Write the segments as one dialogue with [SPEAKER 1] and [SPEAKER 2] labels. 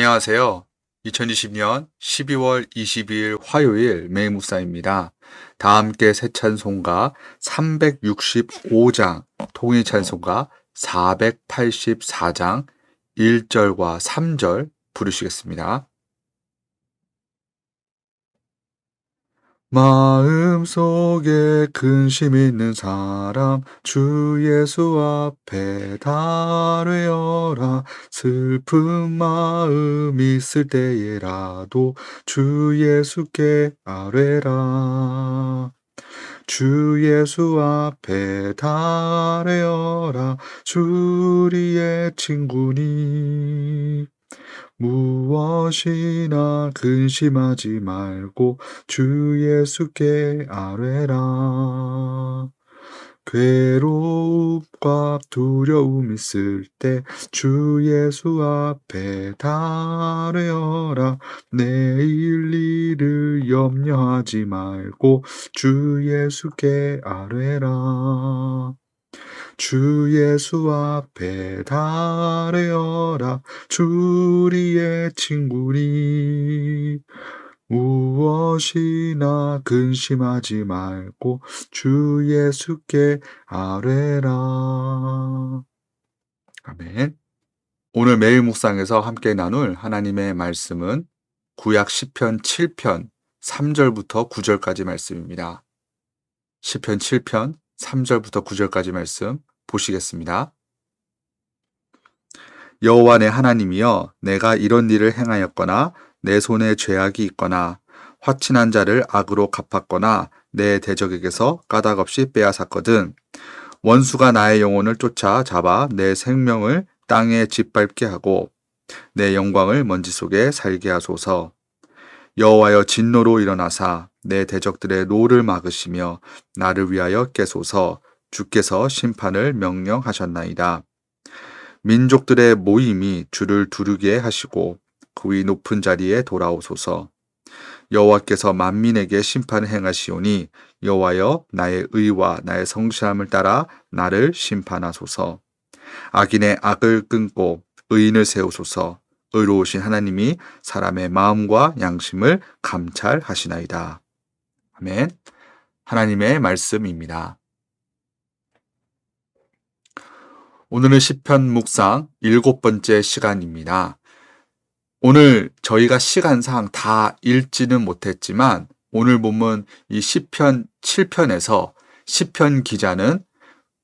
[SPEAKER 1] 안녕하세요. 2020년 12월 22일 화요일 매일묵상입니다. 다 함께 새 찬송가 365장, 통일 찬송가 484장 1절과 3절 부르시겠습니다. 마음속에 근심 있는 사람 주 예수 앞에 달뢰어라. 슬픈 마음 있을 때에라도 주 예수께 아뢰라. 주 예수 앞에 달뢰어라. 주 우리의 친구니 무엇이나 근심하지 말고 주 예수께 아뢰라. 괴로움과 두려움 있을 때 주 예수 앞에 달뢰어라. 내일 일을 염려하지 말고 주 예수께 아뢰라. 주 예수 앞에 달뢰어라. 주 우리의 친구니 무엇이나 근심하지 말고 주 예수께 아뢰라. 아멘. 오늘 매일 묵상에서 함께 나눌 하나님의 말씀은 구약 시편 7편 3절부터 9절까지 말씀입니다. 시편 7편 3절부터 9절까지 말씀 보시겠습니다. 여호와 내 하나님이여, 내가 이런 일을 행하였거나 내 손에 죄악이 있거나 화친한 자를 악으로 갚았거나 내 대적에게서 까닭없이 빼앗았거든. 원수가 나의 영혼을 쫓아 잡아 내 생명을 땅에 짓밟게 하고 내 영광을 먼지 속에 살게 하소서. 여호와여, 진노로 일어나사 내 대적들의 노를 막으시며 나를 위하여 깨소서. 주께서 심판을 명령하셨나이다. 민족들의 모임이 주를 두르게 하시고 그 위 높은 자리에 돌아오소서. 여호와께서 만민에게 심판을 행하시오니 여호와여, 나의 의와 나의 성실함을 따라 나를 심판하소서. 악인의 악을 끊고 의인을 세우소서. 의로우신 하나님이 사람의 마음과 양심을 감찰하시나이다. 아멘. 하나님의 말씀입니다. 오늘은 시편 묵상 7번째 시간입니다. 오늘 저희가 시간상 다 읽지는 못했지만 오늘 보면 이 시편 7편에서 시편 기자는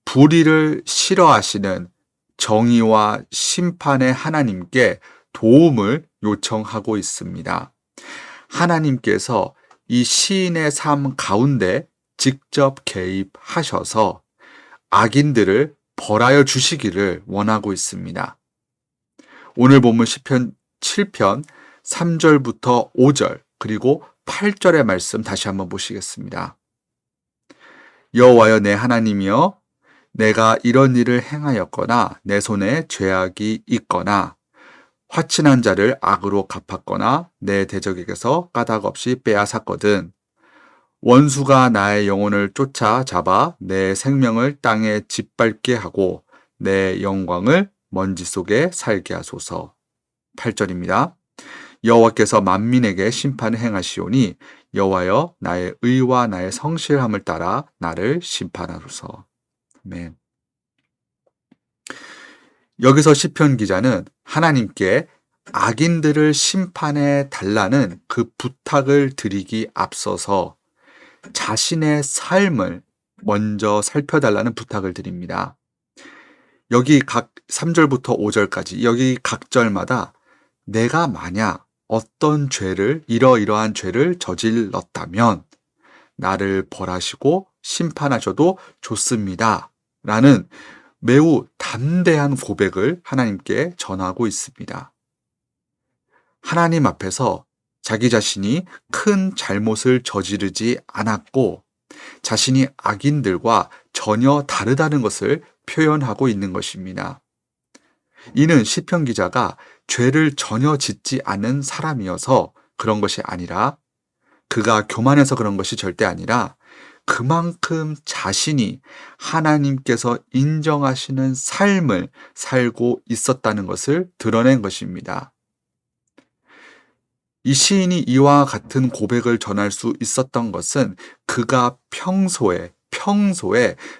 [SPEAKER 1] 불의를 싫어하시는 정의와 심판의 하나님께 도움을 요청하고 있습니다. 하나님께서 이 시인의 삶 가운데 직접 개입하셔서 악인들을 벌하여 주시기를 원하고 있습니다. 오늘 본문 시편 7편 3절부터 5절 그리고 8절의 말씀 다시 한번 보시겠습니다. 여호와여, 내 하나님이여, 내가 이런 일을 행하였거나 내 손에 죄악이 있거나 화친한 자를 악으로 갚았거나 내 대적에게서 까닭없이 빼앗았거든. 원수가 나의 영혼을 쫓아 잡아 내 생명을 땅에 짓밟게 하고 내 영광을 먼지 속에 살게 하소서. 8절입니다. 여호와께서 만민에게 심판을 행하시오니 여호와여, 나의 의와 나의 성실함을 따라 나를 심판하소서. 아멘. 여기서 시편 기자는 하나님께 악인들을 심판해 달라는 그 부탁을 드리기 앞서서 자신의 삶을 먼저 살펴달라는 부탁을 드립니다. 여기 각 3절부터 5절까지 여기 각 절마다 내가 만약 어떤 죄를 이러이러한 죄를 저질렀다면 나를 벌하시고 심판하셔도 좋습니다 라는 매우 담대한 고백을 하나님께 전하고 있습니다. 하나님 앞에서 자기 자신이 큰 잘못을 저지르지 않았고 자신이 악인들과 전혀 다르다는 것을 표현하고 있는 것입니다. 이는 시편 기자가 죄를 전혀 짓지 않은 사람이어서 그런 것이 아니라, 그가 교만해서 그런 것이 절대 아니라 그만큼 자신이 하나님께서 인정하시는 삶을 살고 있었다는 것을 드러낸 것입니다. 이 시인이 이와 같은 고백을 전할 수 있었던 것은 그가 평소에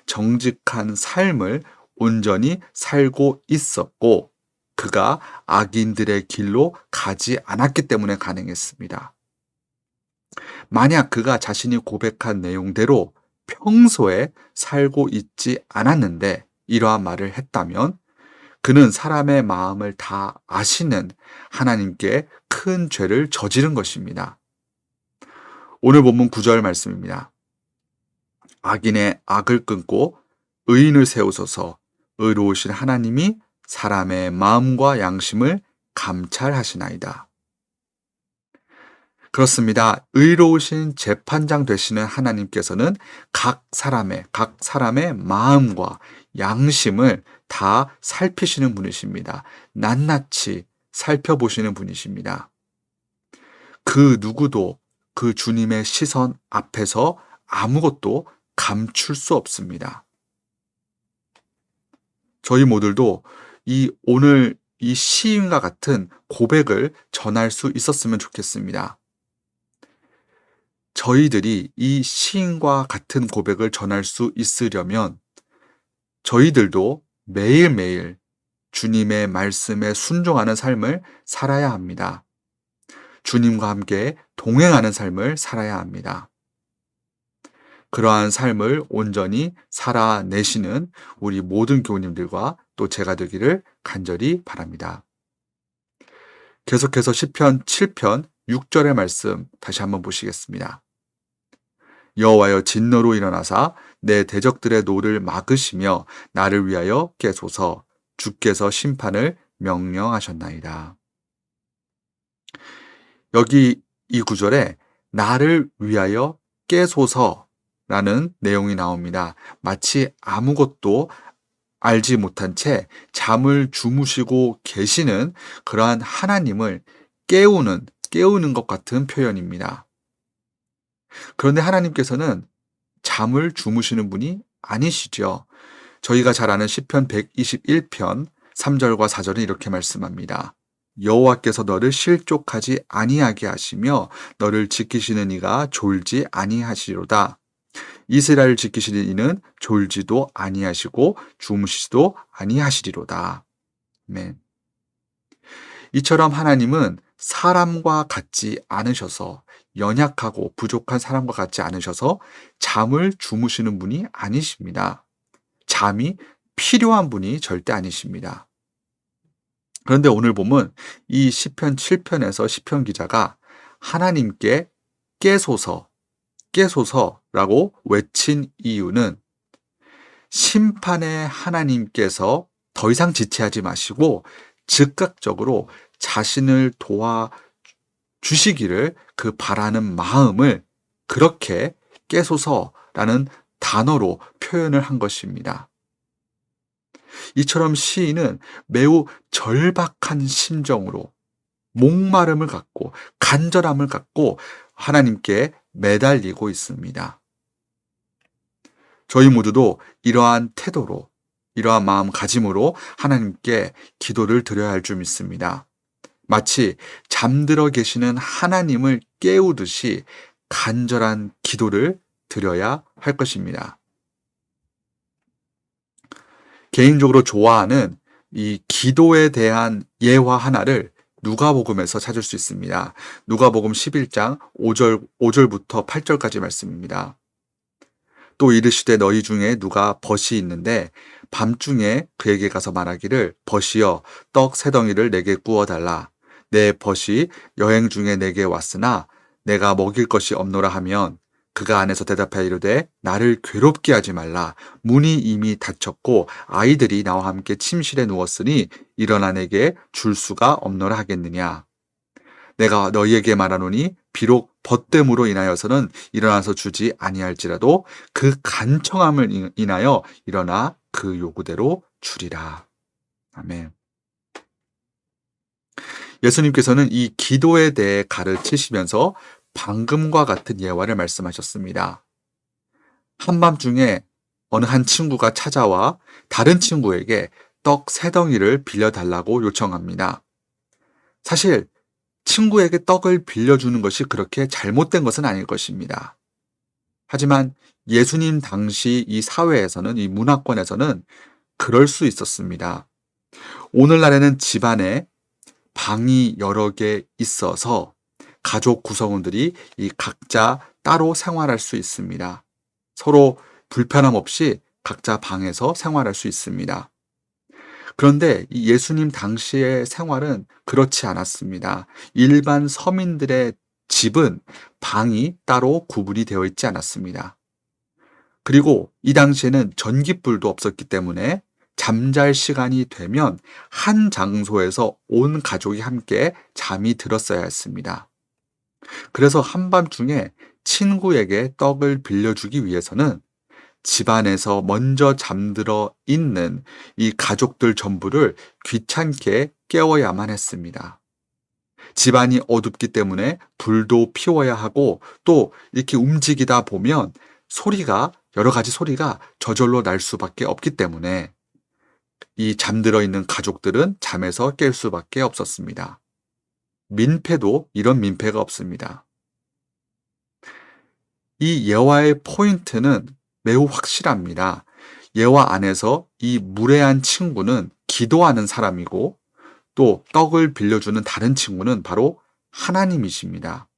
[SPEAKER 1] 정직한 삶을 온전히 살고 있었고, 그가 악인들의 길로 가지 않았기 때문에 가능했습니다. 만약 그가 자신이 고백한 내용대로 평소에 살고 있지 않았는데 이러한 말을 했다면, 그는 사람의 마음을 다 아시는 하나님께 큰 죄를 저지른 것입니다. 오늘 본문 9절 말씀입니다. 악인의 악을 끊고 의인을 세우소서. 의로우신 하나님이 사람의 마음과 양심을 감찰하시나이다. 그렇습니다. 의로우신 재판장 되시는 하나님께서는 각 사람의 마음과 양심을 다 살피시는 분이십니다. 낱낱이 살펴보시는 분이십니다. 그 누구도 그 주님의 시선 앞에서 아무것도 감출 수 없습니다. 저희 모두도 오늘 이 시인과 같은 고백을 전할 수 있었으면 좋겠습니다. 저희들이 이 시인과 같은 고백을 전할 수 있으려면 저희들도 매일매일 주님의 말씀에 순종하는 삶을 살아야 합니다. 주님과 함께 동행하는 삶을 살아야 합니다. 그러한 삶을 온전히 살아내시는 우리 모든 교우님들과 또 제가 되기를 간절히 바랍니다. 계속해서 시편 7편 6절의 말씀 다시 한번 보시겠습니다. 여호와여 진노로 일어나사 내 대적들의 노를 막으시며 나를 위하여 깨소서. 주께서 심판을 명령하셨나이다. 여기 이 구절에 나를 위하여 깨소서라는 내용이 나옵니다. 마치 아무것도 알지 못한 채 잠을 주무시고 계시는 그러한 하나님을 깨우는 것 같은 표현입니다. 그런데 하나님께서는 잠을 주무시는 분이 아니시죠. 저희가 잘 아는 시편 121편 3절과 4절은 이렇게 말씀합니다. 여호와께서 너를 실족하지 아니하게 하시며 너를 지키시는 이가 졸지 아니하시리로다. 이스라엘을 지키시는 이는 졸지도 아니하시고 주무시지도 아니하시리로다. 아멘. 이처럼 하나님은 사람과 같지 않으셔서, 연약하고 부족한 사람과 같지 않으셔서 잠을 주무시는 분이 아니십니다. 잠이 필요한 분이 절대 아니십니다. 그런데 오늘 보면 이 시편 7편에서 시편 기자가 하나님께 깨소서라고 외친 이유는 심판의 하나님께서 더 이상 지체하지 마시고 즉각적으로 자신을 도와주시기를 그 바라는 마음을 그렇게 깨소서라는 단어로 표현을 한 것입니다. 이처럼 시인은 매우 절박한 심정으로 목마름을 갖고 간절함을 갖고 하나님께 매달리고 있습니다. 저희 모두도 이러한 태도로, 이러한 마음가짐으로 하나님께 기도를 드려야 할 줄 믿습니다. 마치 잠들어 계시는 하나님을 깨우듯이 간절한 기도를 드려야 할 것입니다. 개인적으로 좋아하는 이 기도에 대한 예화 하나를 누가복음에서 찾을 수 있습니다. 누가복음 11장 5절부터 8절까지 말씀입니다. 또 이르시되 너희 중에 누가 벗이 있는데 밤중에 그에게 가서 말하기를 벗이여 떡 세 덩이를 내게 구워달라. 내 벗이 여행 중에 내게 왔으나 내가 먹일 것이 없노라 하면 그가 안에서 대답하여 이르되 나를 괴롭게 하지 말라. 문이 이미 닫혔고 아이들이 나와 함께 침실에 누웠으니 일어나 내게 줄 수가 없노라 하겠느냐. 내가 너희에게 말하노니 비록 벗됨으로 인하여서는 일어나서 주지 아니할지라도 그 간청함을 인하여 일어나 그 요구대로 주리라. 아멘. 예수님께서는 이 기도에 대해 가르치시면서 방금과 같은 예화를 말씀하셨습니다. 한밤중에 어느 한 친구가 찾아와 다른 친구에게 떡 세 덩이를 빌려달라고 요청합니다. 사실 친구에게 떡을 빌려주는 것이 그렇게 잘못된 것은 아닐 것입니다. 하지만 예수님 당시 이 사회에서는, 이 문화권에서는 그럴 수 있었습니다. 오늘날에는 집안에 방이 여러 개 있어서 가족 구성원들이 이 각자 따로 생활할 수 있습니다. 서로 불편함 없이 각자 방에서 생활할 수 있습니다. 그런데 이 예수님 당시의 생활은 그렇지 않았습니다. 일반 서민들의 집은 방이 따로 구분이 되어 있지 않았습니다. 그리고 이 당시에는 전깃불도 없었기 때문에 잠잘 시간이 되면 한 장소에서 온 가족이 함께 잠이 들었어야 했습니다. 그래서 한밤중에 친구에게 떡을 빌려주기 위해서는 집안에서 먼저 잠들어 있는 이 가족들 전부를 귀찮게 깨워야만 했습니다. 집안이 어둡기 때문에 불도 피워야 하고, 또 이렇게 움직이다 보면 여러 가지 소리가 저절로 날 수밖에 없기 때문에 이 잠들어 있는 가족들은 잠에서 깰 수밖에 없었습니다. 민폐도 이런 민폐가 없습니다. 이 예화의 포인트는 매우 확실합니다. 예화 안에서 이 무례한 친구는 기도하는 사람이고, 또 떡을 빌려주는 다른 친구는 바로 하나님이십니다.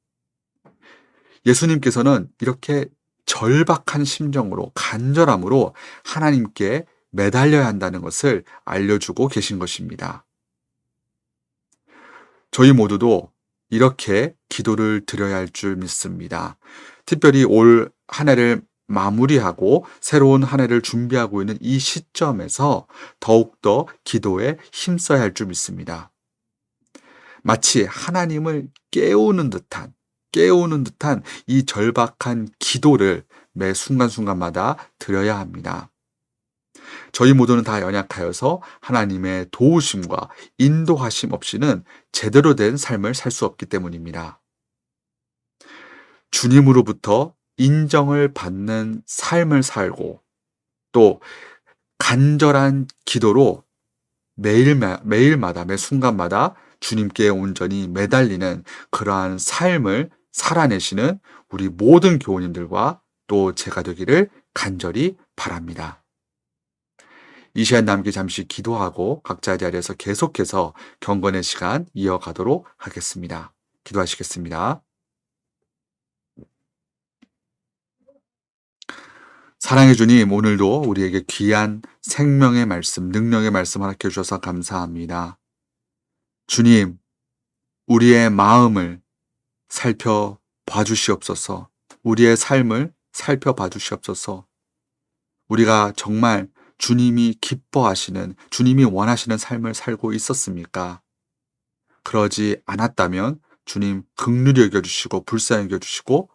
[SPEAKER 1] 예수님께서는 이렇게 절박한 심정으로, 간절함으로 하나님께 매달려야 한다는 것을 알려주고 계신 것입니다. 저희 모두도 이렇게 기도를 드려야 할 줄 믿습니다. 특별히 올 한 해를 마무리하고 새로운 한 해를 준비하고 있는 이 시점에서 더욱더 기도에 힘써야 할 줄 믿습니다. 마치 하나님을 깨우는 듯한 이 절박한 기도를 매 순간순간마다 드려야 합니다. 저희 모두는 다 연약하여서 하나님의 도우심과 인도하심 없이는 제대로 된 삶을 살 수 없기 때문입니다. 주님으로부터 인정을 받는 삶을 살고, 또 간절한 기도로 매일마다, 매 순간마다 주님께 온전히 매달리는 그러한 삶을 살아내시는 우리 모든 교우님들과 또 제가 되기를 간절히 바랍니다. 이 시간 남기 잠시 기도하고 각자 자리에서 계속해서 경건의 시간 이어가도록 하겠습니다. 기도하시겠습니다. 사랑해 주님, 오늘도 우리에게 귀한 생명의 말씀, 능력의 말씀 허락해 주셔서 감사합니다. 주님, 우리의 마음을 살펴봐 주시옵소서. 우리의 삶을 살펴봐 주시옵소서. 우리가 정말 주님이 기뻐하시는, 주님이 원하시는 삶을 살고 있었습니까? 그러지 않았다면 주님 긍휼히 여겨주시고 불쌍히 여겨주시고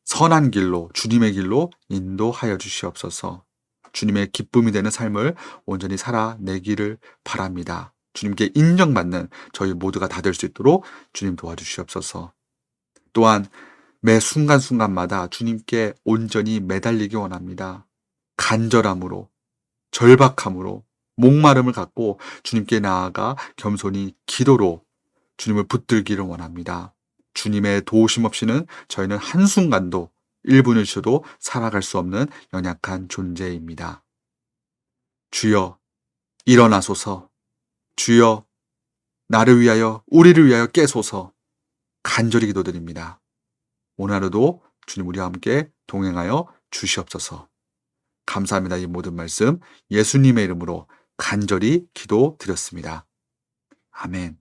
[SPEAKER 1] 선한 길로, 주님의 길로 인도하여 주시옵소서. 주님의 기쁨이 되는 삶을 온전히 살아내기를 바랍니다. 주님께 인정받는 저희 모두가 다 될 수 있도록 주님 도와주시옵소서. 또한 매 순간순간마다 주님께 온전히 매달리기 원합니다. 간절함으로, 절박함으로, 목마름을 갖고 주님께 나아가 겸손히 기도로 주님을 붙들기를 원합니다. 주님의 도우심 없이는 저희는 한순간도 1분을 쉬어도 살아갈 수 없는 연약한 존재입니다. 주여 일어나소서. 주여 나를 위하여, 우리를 위하여 깨소서. 간절히 기도드립니다. 오늘 하루도 주님 우리와 함께 동행하여 주시옵소서. 감사합니다. 이 모든 말씀 예수님의 이름으로 간절히 기도드렸습니다. 아멘.